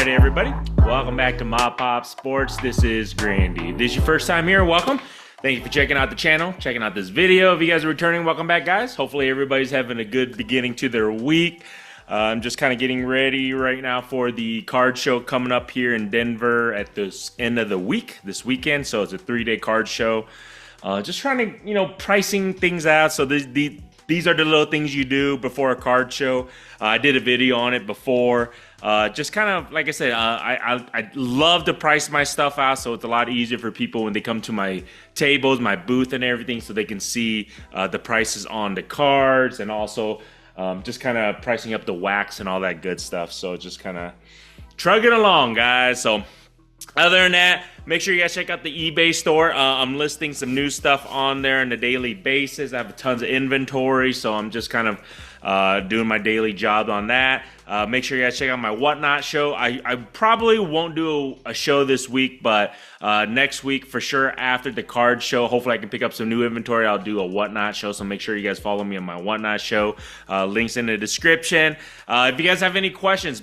Alrighty, everybody. Welcome back to MAPOP Sports. This is Grandy. If this is your first time here, welcome. Thank you for checking out the channel, checking out this video. If you guys are returning, welcome back, guys. Hopefully everybody's having a good beginning to their week. I'm just kind of getting ready right now for the card show coming up here in Denver at this end of the week, this weekend. So it's a 3-day card show. Just trying to, pricing things out. So these are the little things you do before a card show. I did a video on it before. Just kind of, like I said, I love to price my stuff out, so it's a lot easier for people when they come to my tables, my booth and everything, so they can see the prices on the cards, and also just kind of pricing up the wax and all that good stuff. So just kind of trugging along, guys. So other than that, make sure you guys check out the eBay store. I'm listing some new stuff on there on a daily basis. I have tons of inventory, so I'm just kind of doing my daily job on that. Make sure you guys check out my Whatnot show. I probably won't do a show this week, but next week for sure after the card show, hopefully I can pick up some new inventory. I'll do a Whatnot show, so make sure you guys follow me on my Whatnot show. Links in the description. If you guys have any questions,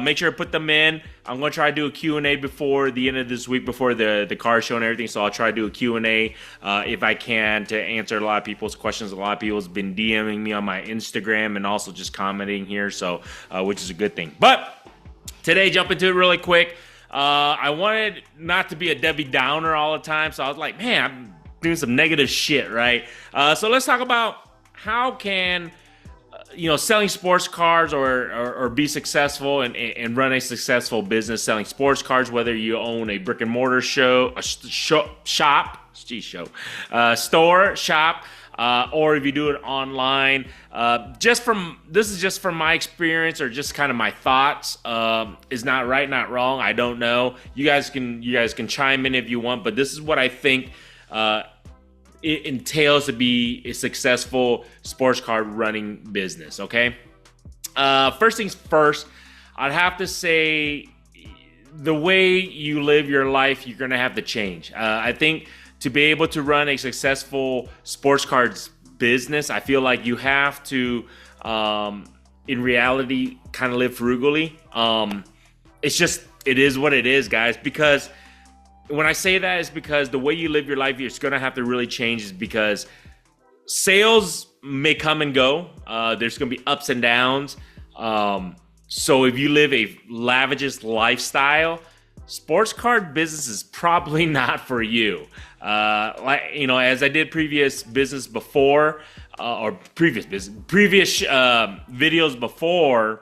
make sure to put them in. I'm going to try to do a Q&A before the end of this week, before the card show and everything, so I'll try to do a Q&A if I can, to answer a lot of people's questions. A lot of people have been DMing me on my Instagram and also just commenting here, so which is a good thing. But today, jump into it really quick. I wanted not to be a Debbie Downer all the time, so I was like, man, I'm doing some negative shit, right? So let's talk about how can selling sports cards or be successful and run a successful business selling sports cards, whether you own a brick and mortar store, shop, or if you do it online. This is just from my experience, or just kind of my thoughts. Is not right, not wrong. I don't know. You guys can chime in if you want, but this is what I think it entails to be a successful sports card running business. Okay. First things first, I'd have to say the way you live your life, you're gonna have to change. I think to be able to run a successful sports cards business, I feel like you have to, in reality, kind of live frugally. It is what it is, guys, because when I say that, it's because the way you live your life, you're going to have to really change, is because sales may come and go. There's going to be ups and downs. So if you live a lavish lifestyle, sports card business is probably not for you. As I did previous business before, previous videos before,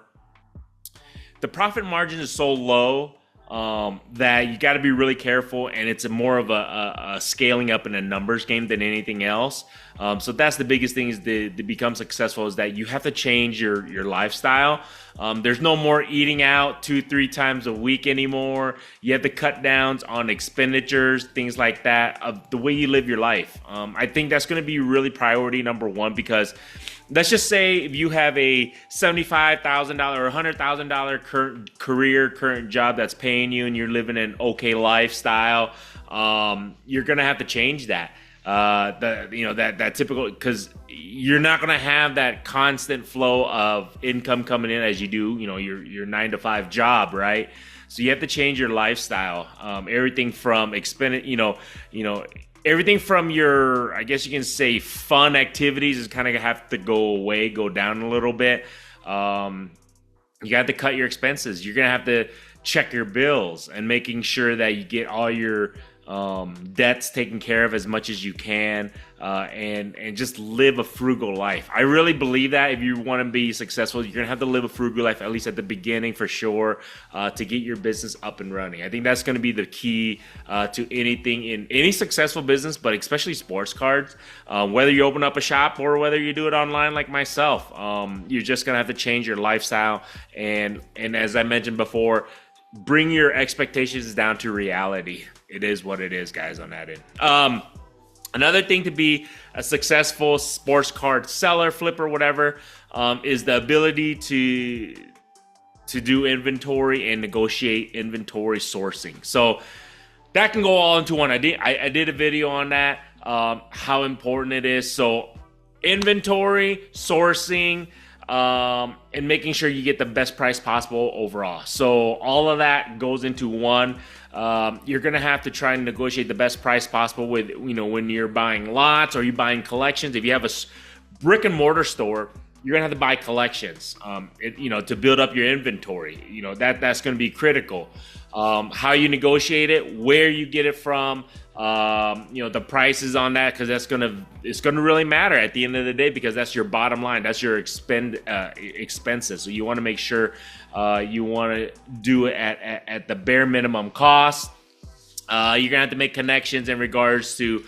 the profit margin is so low that you got to be really careful, and it's more of a scaling up in a numbers game than anything else. So that's the biggest thing, is to become successful, is that you have to change your lifestyle. There's no more eating out 2-3 times a week anymore. You have to cut downs on expenditures, things like that, of the way you live your life. I think that's going to be really priority number one, because let's just say if you have a $75,000 or $100,000 current job that's paying you, and you're living an okay lifestyle, you're gonna have to change that. That typical, because you're not gonna have that constant flow of income coming in as you do, your 9-to-5 job, right? So you have to change your lifestyle. Everything from everything from your, I guess you can say, fun activities is kind of have to go down a little bit. You got to cut your expenses. You're going to have to check your bills and making sure that you get all your debts taken care of as much as you can, and just live a frugal life. I really believe that if you want to be successful, you're gonna have to live a frugal life, at least at the beginning, for sure, to get your business up and running. I think that's going to be the key to anything in any successful business, but especially sports cards. Whether you open up a shop or whether you do it online like myself, you're just gonna have to change your lifestyle, and as I mentioned before, bring your expectations down to reality. It is what it is, guys, on that end. Another thing to be a successful sports card seller, flipper, whatever, is the ability to do inventory and negotiate inventory sourcing. So that can go all into one. I did a video on that, how important it is. So inventory, sourcing, and making sure you get the best price possible overall. So all of that goes into one. You're going to have to try and negotiate the best price possible with, when you're buying lots or you're buying collections. If you have a brick and mortar store, you're going to have to buy collections, to build up your inventory. That's going to be critical. How you negotiate it, where you get it from, the prices on that, because it's going to really matter at the end of the day, because that's your bottom line. That's your expenses. So you want to make sure you want to do it at the bare minimum cost. You're going to have to make connections in regards to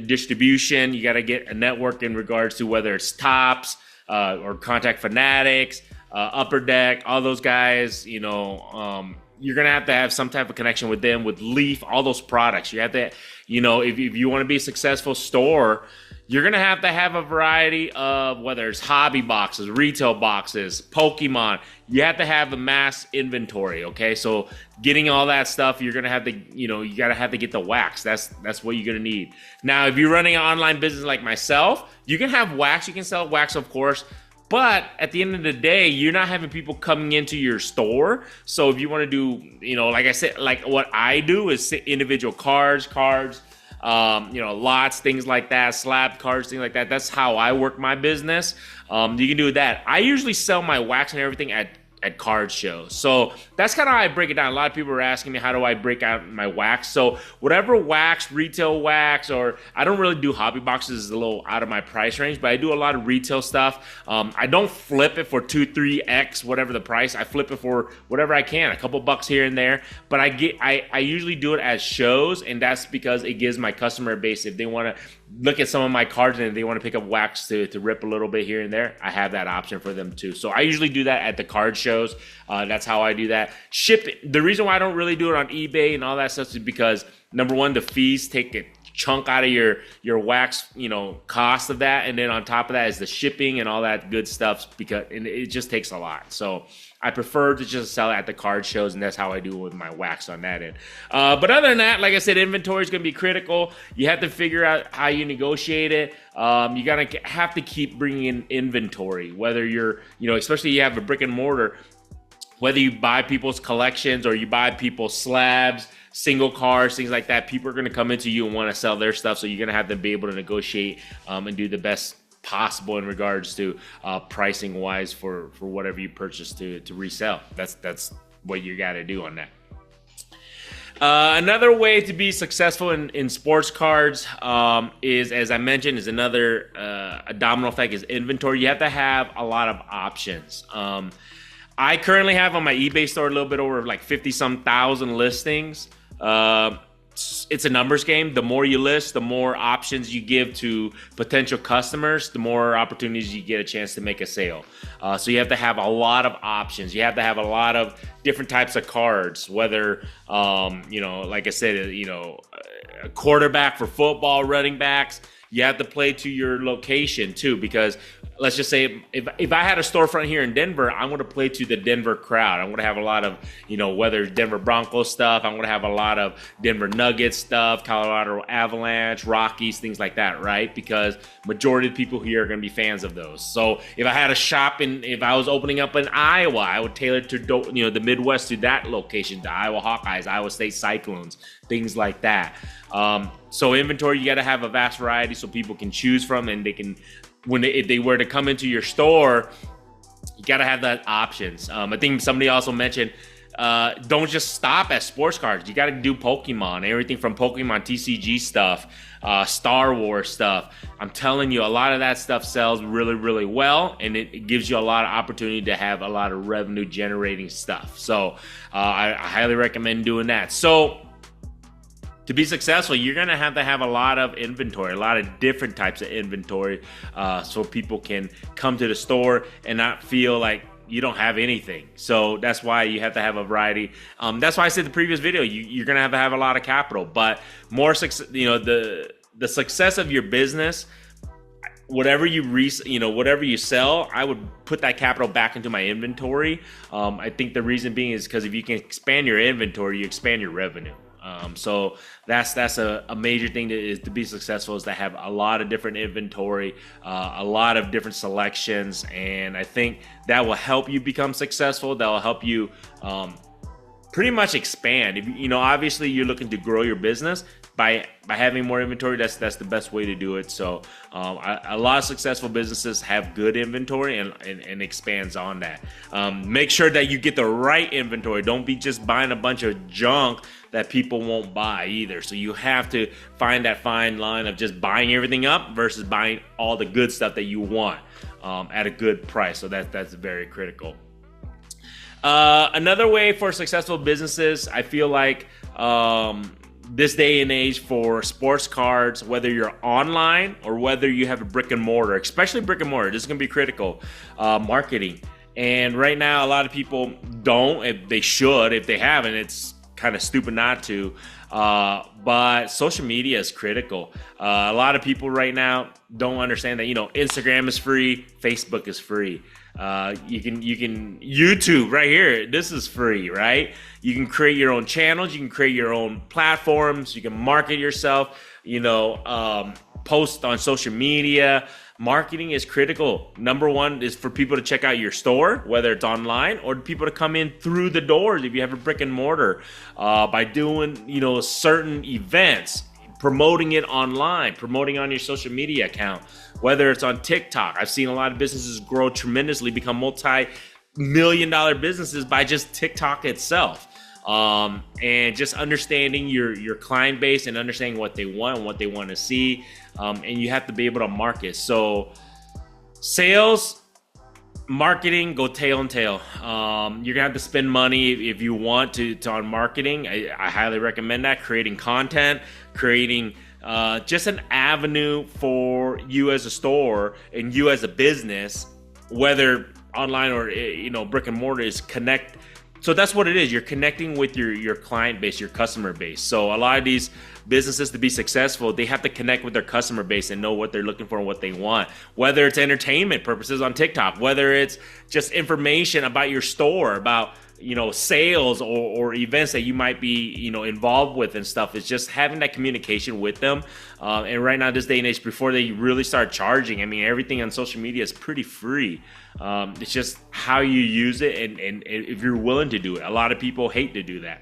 distribution. You got to get a network in regards to whether it's Tops or Contact Fanatics, Upper Deck, all those guys, you're going to have some type of connection with them, with Leaf, all those products. You have to, if you want to be a successful store, you're going to have a variety of, whether it's hobby boxes, retail boxes, Pokemon. You have to have a mass inventory, okay? So getting all that stuff, you're going to have to, you got to have to get the wax. That's what you're going to need. Now, if you're running an online business like myself, you can have wax. You can sell wax, of course. But at the end of the day, you're not having people coming into your store. So if you want to do, like I said, like what I do is individual cards, lots, things like that, slab cards, things like that. That's how I work my business. You can do that. I usually sell my wax and everything at card shows. So that's kind of how I break it down. A lot of people are asking me, how do I break out my wax? So whatever wax, retail wax, or I don't really do hobby boxes, is a little out of my price range, but I do a lot of retail stuff. I don't flip it for 2-3x whatever the price. I flip it for whatever I can, a couple bucks here and there. But I usually do it as shows, and that's because it gives my customer base, if they want to look at some of my cards and they want to pick up wax to rip a little bit here and there, I have that option for them too. So I usually do that at the card shows. That's how I do that. Shipping. The reason why I don't really do it on eBay and all that stuff is because, number one, the fees take a chunk out of your wax, cost of that, and then on top of that is the shipping and all that good stuff, and it just takes a lot. So I prefer to just sell it at the card shows, and that's how I do it with my wax on that end. But other than that, like I said, inventory is going to be critical. You have to figure out how you negotiate it. You have to keep bringing in inventory, whether you're, especially you have a brick and mortar, whether you buy people's collections or you buy people's slabs, single cars, things like that. People are going to come into you and want to sell their stuff, so you're going to have to be able to negotiate and do the best possible in regards to pricing wise for whatever you purchase to resell. That's what you got to do on that. Another way to be successful in sports cards is, as I mentioned, is another a domino effect, is inventory. You have to have a lot of options. I currently have on my eBay store a little bit over like 50-some thousand listings. It's a numbers game. The more you list, the more options you give to potential customers, the more opportunities you get a chance to make a sale. So you have to have a lot of options. You have to have a lot of different types of cards, whether, like I said, a quarterback for football, running backs. You have to play to your location too, because let's just say if I had a storefront here in Denver, I'm going to play to the Denver crowd. I'm going to have a lot of, whether it's Denver Broncos stuff, I'm going to have a lot of Denver Nuggets stuff, Colorado Avalanche, Rockies, things like that, right? Because majority of the people here are going to be fans of those. So if I had a shop if I was opening up in Iowa, I would tailor to, the Midwest to that location, the Iowa Hawkeyes, Iowa State Cyclones, things like that. So inventory, you got to have a vast variety so people can choose from, and they can, if they were to come into your store, you got to have that options. I think somebody also mentioned, don't just stop at sports cards. You got to do Pokemon, everything from Pokemon TCG stuff, Star Wars stuff. I'm telling you, a lot of that stuff sells really, really well, and it gives you a lot of opportunity to have a lot of revenue generating stuff. So I highly recommend doing that. So to be successful, you're going to have a lot of inventory, a lot of different types of inventory, so people can come to the store and not feel like you don't have anything. So that's why you have to have a variety. That's why I said in the previous video, you're going to have a lot of capital, but more success, the success of your business, whatever whatever you sell, I would put that capital back into my inventory. I think the reason being is because if you can expand your inventory, you expand your revenue. So that's a major thing to be successful, is to have a lot of different inventory, a lot of different selections, and I think that will help you become successful. That will help you pretty much expand. If, obviously you're looking to grow your business by having more inventory. That's the best way to do it. So a lot of successful businesses have good inventory and expands on that. Make sure that you get the right inventory. Don't be just buying a bunch of junk that people won't buy either. So you have to find that fine line of just buying everything up versus buying all the good stuff that you want at a good price. So that's very critical. Another way for successful businesses, I feel like this day and age, for sports cards, whether you're online or whether you have a brick and mortar, especially brick and mortar, this is going to be critical, marketing. And right now, a lot of people don't. If they should, if they haven't, it's kind of stupid not to. But social media is critical. A lot of people right now don't understand that, Instagram is free, Facebook is free. You can YouTube right here. This is free, right? You can create your own channels. You can create your own platforms. You can market yourself, post on social media. Marketing is critical. Number one is for people to check out your store, whether it's online, or people to come in through the doors if you have a brick and mortar, by doing, certain events, promoting it online, promoting on your social media account, whether it's on TikTok. I've seen a lot of businesses grow tremendously, become multi-million-dollar businesses by just TikTok itself. And just understanding your client base and understanding what they want and what they want to see. And you have to be able to market. So sales, marketing, go tail and tail. You're gonna have to spend money if you want to on marketing. I highly recommend that. Creating content, creating just an avenue for you as a store and you as a business, whether online or brick and mortar, is connect. So that's what it is. You're connecting with your client base, your customer base. So a lot of these businesses, to be successful, they have to connect with their customer base and know what they're looking for and what they want. Whether it's entertainment purposes on TikTok, whether it's just information about your store, about sales or events that you might be involved with and stuff. It's just having that communication with them. And right now, this day and age, before they really start charging, everything on social media is pretty free. It's just how you use it and if you're willing to do it. A lot of people hate to do that.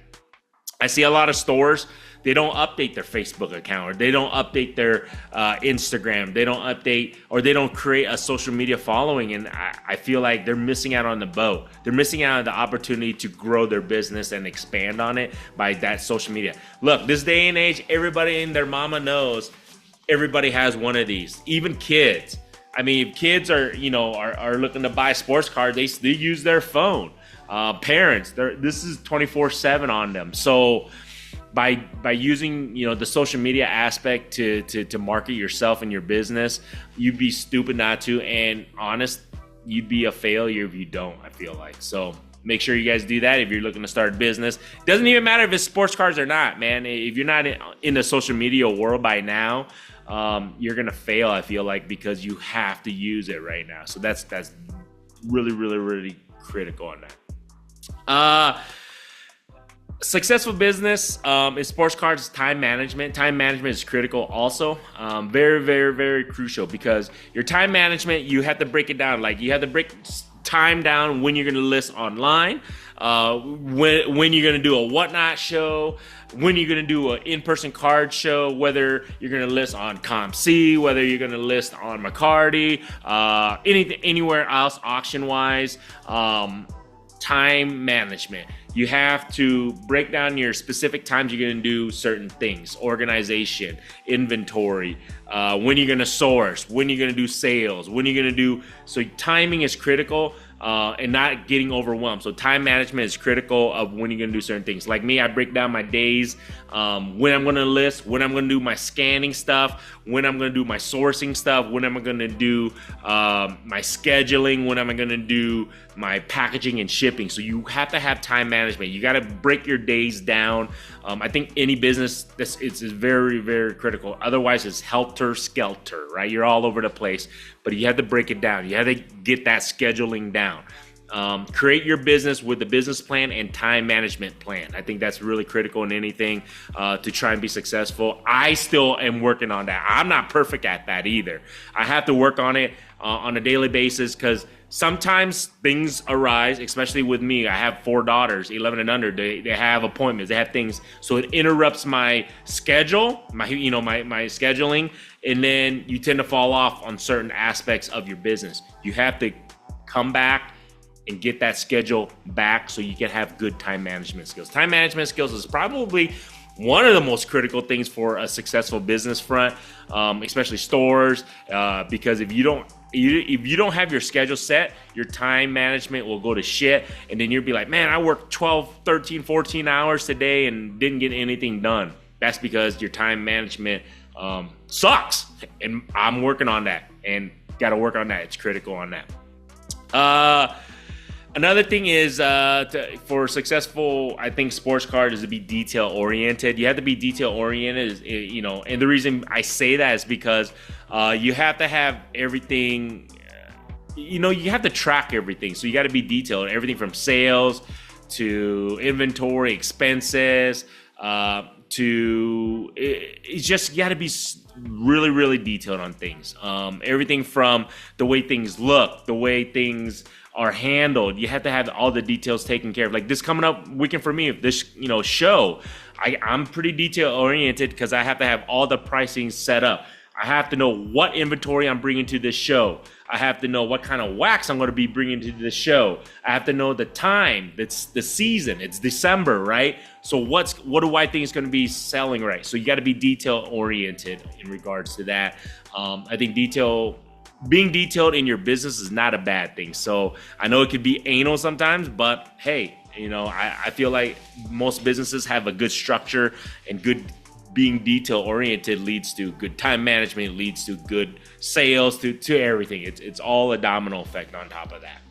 I see a lot of stores, they don't update their Facebook account, or they don't update their Instagram. They don't update, or they don't create a social media following. And I feel like they're missing out on the boat. They're missing out on the opportunity to grow their business and expand on it by that social media. Look, this day and age, everybody and their mama knows everybody has one of these, even kids. If kids are looking to buy sports cards, they use their phone. Parents, this is 24/7 on them. So by using the social media aspect to market yourself and your business, you'd be stupid not to. And honest, you'd be a failure if you don't, I feel like. So make sure you guys do that if you're looking to start a business. It doesn't even matter if it's sports cards or not, man. If you're not in the social media world by now, you're gonna fail, I feel like, because you have to use it right now. So that's really, really, really critical on that. Successful business in sports cards, time management. Time management is critical also. Very, very, very crucial, because your time management, you have to break it down. Like, you have to break time down when you're going to list online, when you're going to do a whatnot show, when you're going to do an in-person card show, whether you're going to list on CompC, whether you're going to list on McCarty, anything, anywhere else auction-wise. Time management. You have to break down your specific times you're going to do certain things, organization, inventory, when you're going to source, when you're going to do sales, when you're going to do. So timing is critical, and not getting overwhelmed. So time management is critical of when you're going to do certain things. Like me, I break down my days, when I'm going to list, when I'm going to do my scanning stuff, when I'm going to do my sourcing stuff, when am I going to do my scheduling, when am I going to do my packaging and shipping. So you have to have time management. You got to break your days down. I think any business, it's very, very critical. Otherwise, it's helter-skelter, right? You're all over the place, but you have to break it down. You have to get that scheduling down. Create your business with a business plan and time management plan. I think that's really critical in anything to try and be successful. I still am working on that. I'm not perfect at that either. I have to work on it on a daily basis because sometimes things arise, especially with me. I have 4 daughters, 11 and under. They have appointments, they have things. So it interrupts my schedule, my scheduling, and then you tend to fall off on certain aspects of your business. You have to come back and get that schedule back so you can have good time management skills. Time management skills is probably one of the most critical things for a successful business front, especially stores, because if you don't have your schedule set, your time management will go to shit, and then you'll be like, man, I worked 12, 13, 14 hours today and didn't get anything done. That's because your time management sucks, and I'm working on that, and got to work on that. It's critical on that. Another thing is for successful, I think, sports card is to be detail oriented. You have to be detail oriented, and the reason I say that is because you have to have everything. You have to track everything, so you got to be detailed. Everything from sales to inventory, expenses, it's just you got to be really, really detailed on things. Everything from the way things look, the way things are handled. You have to have all the details taken care of. Like this coming up weekend for me, if this show, I'm pretty detail oriented because I have to have all the pricing set up. I have to know what inventory I'm bringing to this show. I have to know what kind of wax I'm going to be bringing to the show. I have to know the time. It's the season. It's December, right? So what do I think is going to be selling right? So you got to be detail oriented in regards to that. I think being detailed in your business is not a bad thing. So I know it could be anal sometimes, but hey, I feel like most businesses have a good structure, and good being detail oriented leads to good time management, leads to good sales, to everything. It's all a domino effect on top of that.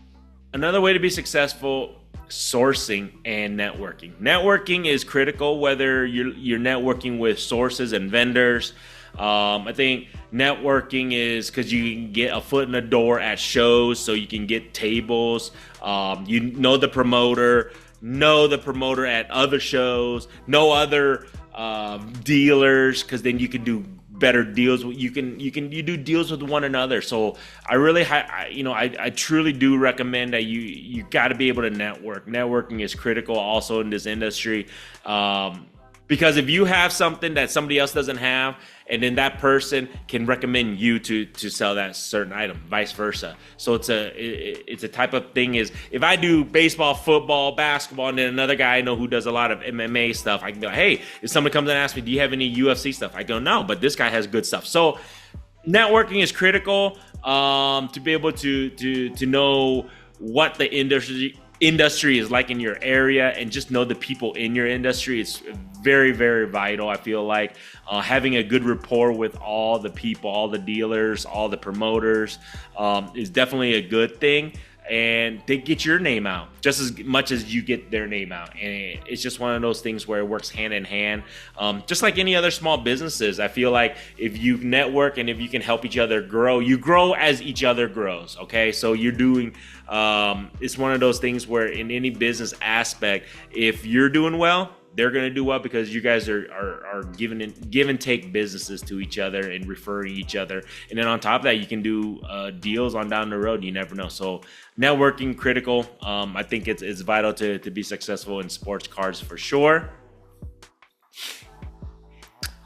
Another way to be successful, sourcing and networking. Networking is critical, whether you're networking with sources and vendors. I think networking is because you can get a foot in the door at shows, so you can get tables. The promoter at other shows, know other dealers, because then you can do better deals. You do deals with one another. So I truly do recommend that you got to be able to network. Networking is critical also in this industry. Because if you have something that somebody else doesn't have, and then that person can recommend you to sell that certain item, vice versa. So it's a type of thing is, if I do baseball, football, basketball, and then another guy I know who does a lot of MMA stuff, I can be like, hey, if somebody comes and asks me, do you have any UFC stuff? I go, no, but this guy has good stuff. So networking is critical to be able to know what the industry is like in your area, and just know the people in your industry. It's very, very vital. I feel like having a good rapport with all the people, all the dealers, all the promoters is definitely a good thing, and they get your name out just as much as you get their name out. And it's just one of those things where it works hand in hand. Just like any other small businesses, I feel like if you network and if you can help each other grow, you grow as each other grows. Okay, so you're doing it's one of those things where in any business aspect, if you're doing well, they're going to do well, because you guys are give and take businesses to each other and referring each other. And then on top of that, you can do deals on down the road. You never know. So networking critical. I think it's vital to be successful in sports cards for sure.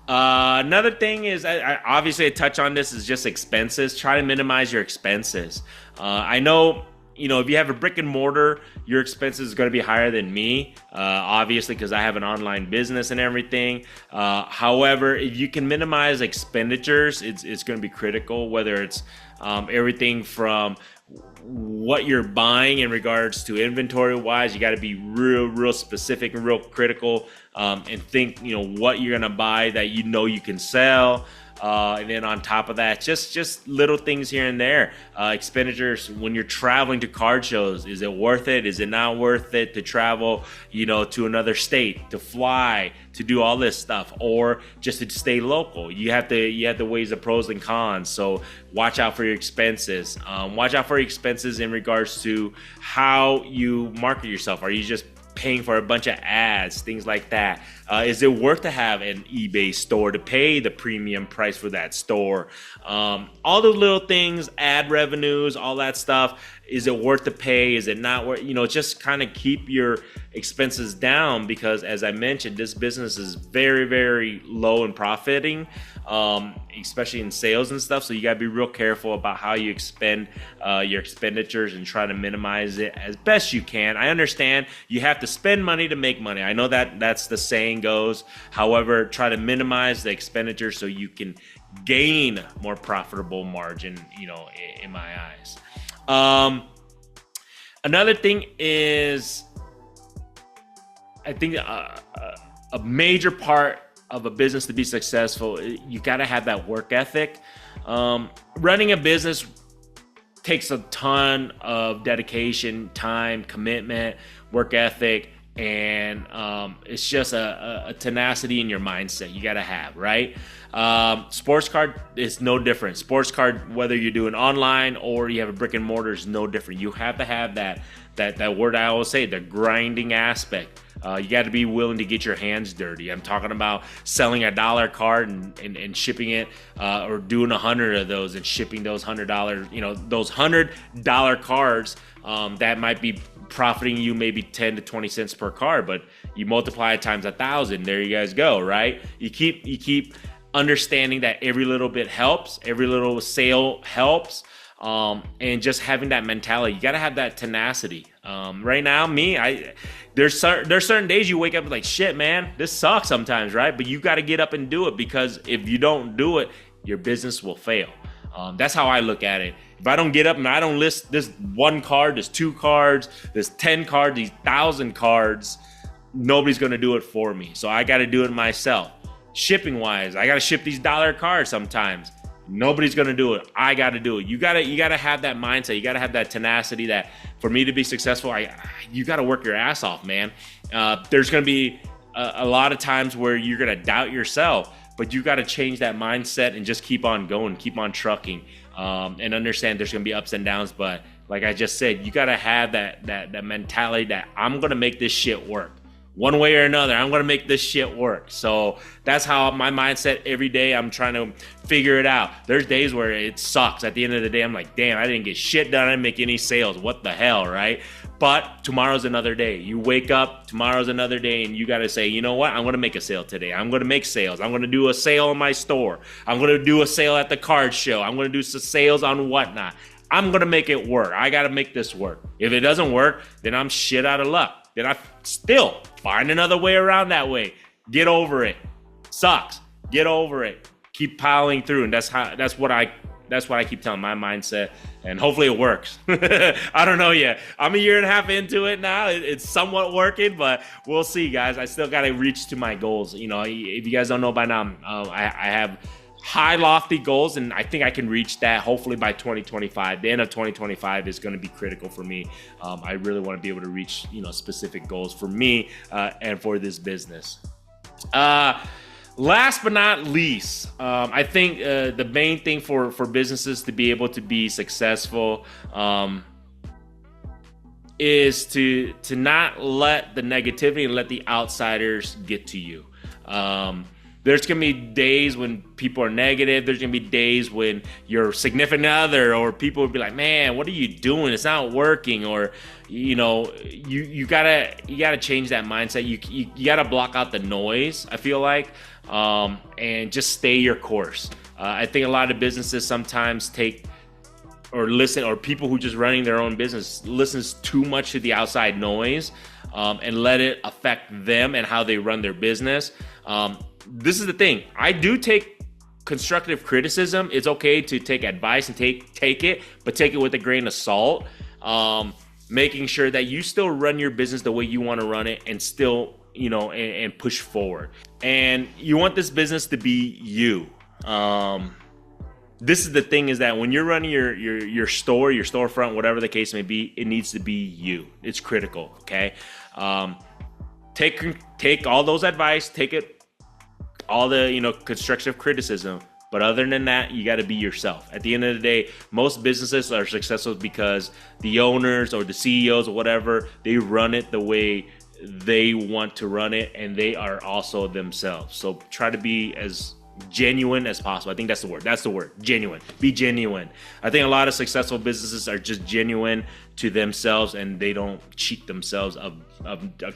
Another thing is, I obviously touch on this, is just expenses. Try to minimize your expenses. I know, if you have a brick and mortar, your expenses is going to be higher than me, obviously, because I have an online business and everything. However, if you can minimize expenditures, it's going to be critical, whether it's everything from what you're buying in regards to inventory wise. You got to be real specific and real critical, and think, what you're going to buy that you can sell. And then on top of that, just little things here and there. Expenditures when you're traveling to card shows. Is it worth it? Is it not worth it to travel, to another state, to fly, to do all this stuff, or just to stay local? You have to weigh the pros and cons. So watch out for your expenses. Watch out for your expenses in regards to how you market yourself. Are you just paying for a bunch of ads, things like that? Is it worth to have an eBay store, to pay the premium price for that store? All those little things, ad revenues, all that stuff. Is it worth to pay? Is it not worth? Just kind of keep your expenses down, because as I mentioned, this business is very, very low in profiting, especially in sales and stuff. So you got to be real careful about how you expend your expenditures and try to minimize it as best you can. I understand you have to spend money to make money. I know that's the saying goes. However, try to minimize the expenditure so you can gain more profitable margin, in my eyes. Another thing is, I think a major part of a business to be successful, you got to have that work ethic. Running a business takes a ton of dedication, time, commitment, work ethic, and it's just a tenacity in your mindset you got to have, right? Sports card is no different. Sports card, whether you're doing online or you have a brick and mortar, is no different. You have to have that word I always say, the grinding aspect. You got to be willing to get your hands dirty. I'm talking about selling $1 card and shipping it, or doing 100 of those and shipping those $100, those $100 cards that might be profiting you maybe 10 to 20 cents per card, but you multiply it times 1,000. There you guys go, right? You keep understanding that every little bit helps, every little sale helps. And just having that mentality, you got to have that tenacity. Right now, there's certain days you wake up like, shit, man, this sucks sometimes, right? But you got to get up and do it, because if you don't do it, your business will fail. That's how I look at it. If I don't get up and I don't list this one card, there's 2 cards, there's 10 cards, these 1,000 cards, nobody's going to do it for me. So I got to do it myself. Shipping wise, I got to ship these $1 cards sometimes. Nobody's going to do it. I got to do it. You got to have that mindset. You got to have that tenacity that for me to be successful, you got to work your ass off, man. There's going to be a lot of times where you're going to doubt yourself, but you got to change that mindset and just keep on going, keep on trucking, and understand there's going to be ups and downs. But like I just said, you got to have that mentality that I'm going to make this shit work. One way or another, I'm going to make this shit work. So that's how my mindset every day. I'm trying to figure it out. There's days where it sucks. At the end of the day, I'm like, damn, I didn't get shit done. I didn't make any sales. What the hell, right? But tomorrow's another day. You wake up, tomorrow's another day, and you got to say, you know what? I'm going to make a sale today. I'm going to make sales. I'm going to do a sale in my store. I'm going to do a sale at the card show. I'm going to do some sales on whatnot. I'm going to make it work. I got to make this work. If it doesn't work, then I'm shit out of luck. Then I still find another way around that way. Get over it. Sucks. Get over it. Keep piling through. And that's what I keep telling my mindset. And hopefully it works. I don't know yet. I'm a year and a half into it now. It's somewhat working, but we'll see, guys. I still got to reach to my goals. If you guys don't know by now, I have high, lofty goals, and I think I can reach that hopefully by 2025. The end of 2025 is going to be critical for me. I really want to be able to reach, specific goals for me and for this business. Last but not least, I think the main thing for businesses to be able to be successful is to not let the negativity and let the outsiders get to you. There's going to be days when people are negative. There's going to be days when your significant other or people will be like, man, what are you doing? It's not working. Or, you gotta change that mindset. You gotta block out the noise, I feel like, and just stay your course. I think a lot of businesses sometimes or people who just running their own business listens too much to the outside noise, and let it affect them and how they run their business. This is the thing. I do take constructive criticism. It's okay to take advice and take it, but take it with a grain of salt. Making sure that you still run your business the way you want to run it and still, and push forward. And you want this business to be you. This is the thing, is that when you're running your store, your storefront, whatever the case may be, it needs to be you. It's critical, okay? Take all those advice, take it, all the, constructive criticism. But other than that, you got to be yourself. At the end of the day, most businesses are successful because the owners or the CEOs or whatever, they run it the way they want to run it, and they are also themselves. So try to be as genuine as possible. I think that's the word. That's the word. Genuine. Be genuine. I think a lot of successful businesses are just genuine to themselves, and they don't cheat themselves of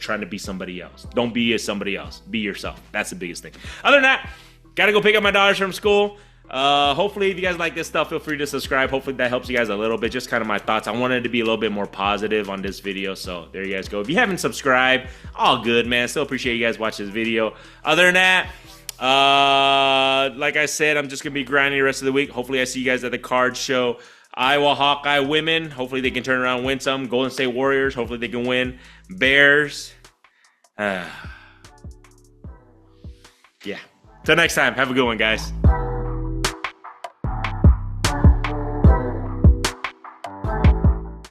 trying to be somebody else. Don't be somebody else. Be yourself. That's the biggest thing. Other than that, gotta go pick up my daughters from school. Hopefully, if you guys like this stuff, feel free to subscribe. Hopefully that helps you guys a little bit. Just kind of my thoughts. I wanted to be a little bit more positive on this video, so there you guys go. If you haven't subscribed, all good, man. Still appreciate you guys watching this video. Other than that, like I said, I'm just gonna be grinding the rest of the week. Hopefully I see you guys at the card show. Iowa Hawkeye women, hopefully they can turn around and win some. Golden State Warriors, hopefully they can win. Bears, yeah. Till next time, have a good one, guys.